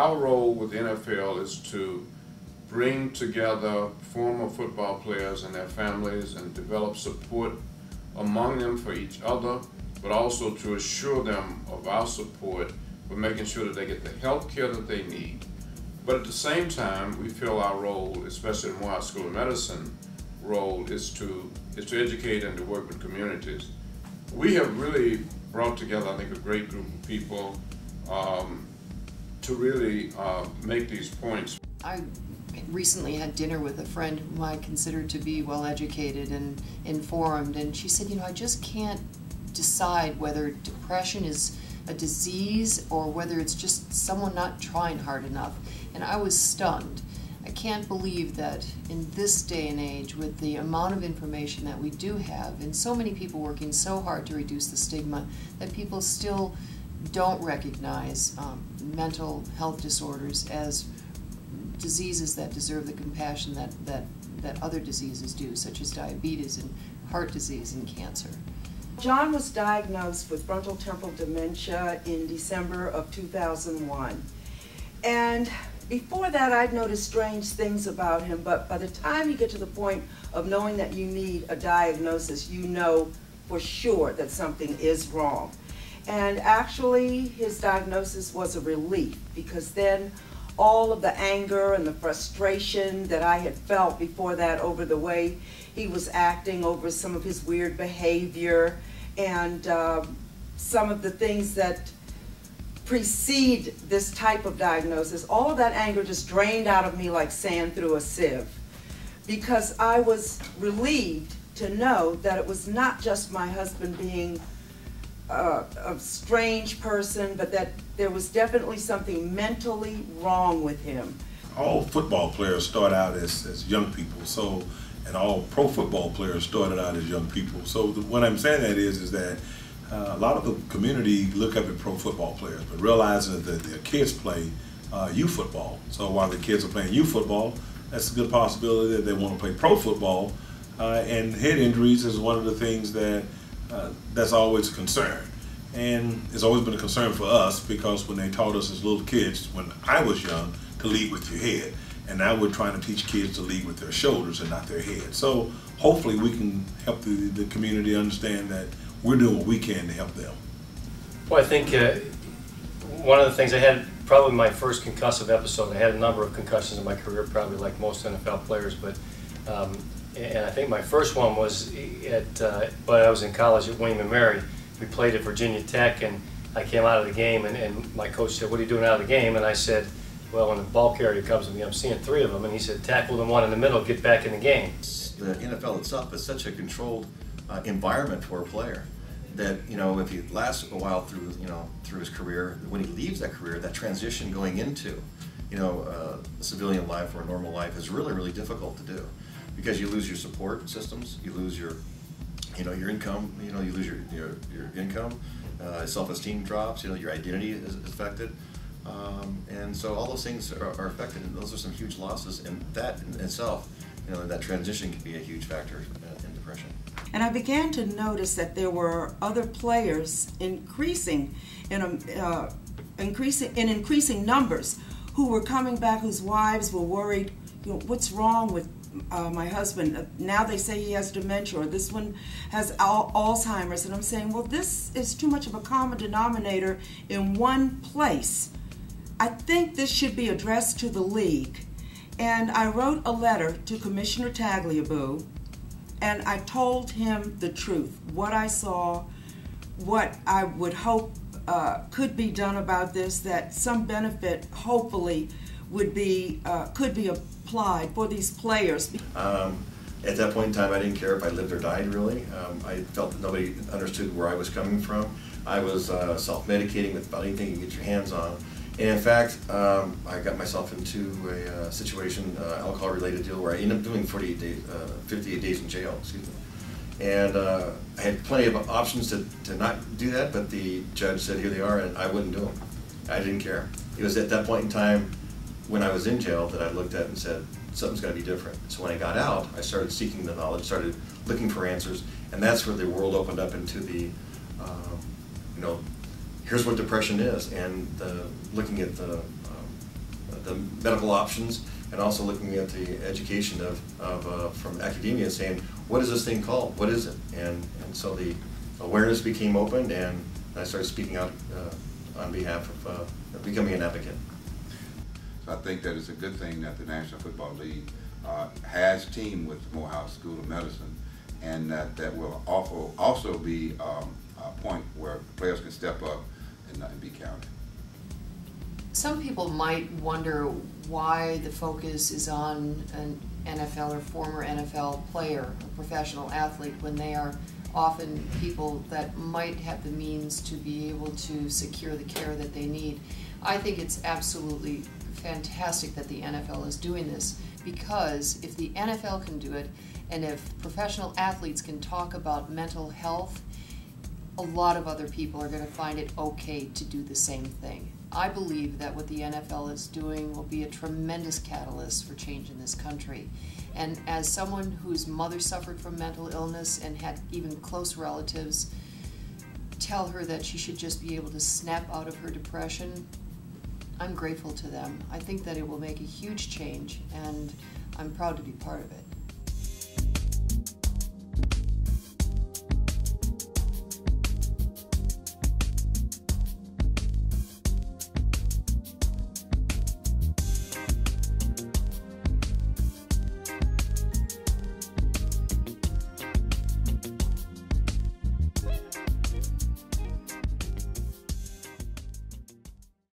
our role with the NFL is to bring together former football players and their families and develop support among them for each other, but also to assure them of our support for making sure that they get the health care that they need. But at the same time, we feel our role, especially in Morehouse School of Medicine role, is to educate and to work with communities. We have really brought together, I think, a great group of people to really make these points. I recently had dinner with a friend whom I consider to be well educated and informed, and she said, you know, I just can't decide whether depression is a disease or whether it's just someone not trying hard enough. And I was stunned. I can't believe that in this day and age, with the amount of information that we do have, and so many people working so hard to reduce the stigma, that people still don't recognize mental health disorders as diseases that deserve the compassion that other diseases do, such as diabetes and heart disease and cancer. John was diagnosed with frontotemporal dementia in December of 2001. And before that, I'd noticed strange things about him, but by the time you get to the point of knowing that you need a diagnosis, you know for sure that something is wrong. And actually, his diagnosis was a relief, because then all of the anger and the frustration that I had felt before that over the way he was acting, over some of his weird behavior, and some of the things that precede this type of diagnosis, all of that anger just drained out of me like sand through a sieve, because I was relieved to know that it was not just my husband being a strange person, but that there was definitely something mentally wrong with him. All football players start out as young people, so, and all pro football players started out as young people. So what I'm saying that is that a lot of the community look up at pro football players, but realizing that their kids play youth football. So while the kids are playing youth football, that's a good possibility that they want to play pro football. And head injuries is one of the things that's always a concern. And it's always been a concern for us, because when they taught us as little kids, when I was young, to lead with your head. And now we're trying to teach kids to lead with their shoulders and not their head. So hopefully we can help the community understand that we're doing what we can to help them. Well, I think one of the things, I had probably my first concussive episode. I had a number of concussions in my career, probably like most NFL players, but and I think my first one was when I was in college at William & Mary. We played at Virginia Tech, and I came out of the game, and my coach said, "What are you doing out of the game?" And I said, "Well, when the ball carrier comes to me, I'm seeing 3 of them." And he said, "Tackle the one in the middle, get back in the game." The NFL itself is such a controlled environment for a player that, you know, if he lasts a while through, you know, through his career, when he leaves that career, that transition going into, you know, a civilian life or a normal life is really, really difficult to do, because you lose your support systems, you lose your, you know, your income, you know, you lose your income, self-esteem drops, you know, your identity is affected, and so all those things are affected, and those are some huge losses, and that in itself, you know, that transition can be a huge factor in depression. And I began to notice that there were other players increasing increasing numbers who were coming back, whose wives were worried, you know, what's wrong with my husband? Now they say he has dementia, or this one has Alzheimer's, and I'm saying, well, this is too much of a common denominator in one place. I think this should be addressed to the league. And I wrote a letter to Commissioner Tagliabue, and I told him the truth, what I saw, what I would hope could be done about this, that some benefit hopefully would be could be applied for these players. At that point in time, I didn't care if I lived or died, really. I felt that nobody understood where I was coming from. I was self-medicating with about anything you can get your hands on. And in fact, I got myself into a situation, alcohol-related deal, where I ended up doing 58 days in jail, excuse me. And I had plenty of options to not do that, but the judge said, here they are, and I wouldn't do them. I didn't care. It was at that point in time, when I was in jail, that I looked at and said, something's got to be different. So when I got out, I started seeking the knowledge, started looking for answers, and that's where the world opened up into the, you know, here's what depression is, and looking at the the medical options, and also looking at the education from academia, saying, what is this thing called? What is it? And so the awareness became opened, and I started speaking out on behalf of becoming an advocate. So I think that it's a good thing that the National Football League has teamed with the Morehouse School of Medicine, and that will also be a point where players can step up and be counted. Some people might wonder why the focus is on an NFL or former NFL player, a professional athlete, when they are often people that might have the means to be able to secure the care that they need. I think it's absolutely fantastic that the NFL is doing this, because if the NFL can do it, and if professional athletes can talk about mental health, a lot of other people are going to find it okay to do the same thing. I believe that what the NFL is doing will be a tremendous catalyst for change in this country. And as someone whose mother suffered from mental illness and had even close relatives tell her that she should just be able to snap out of her depression, I'm grateful to them. I think that it will make a huge change, and I'm proud to be part of it.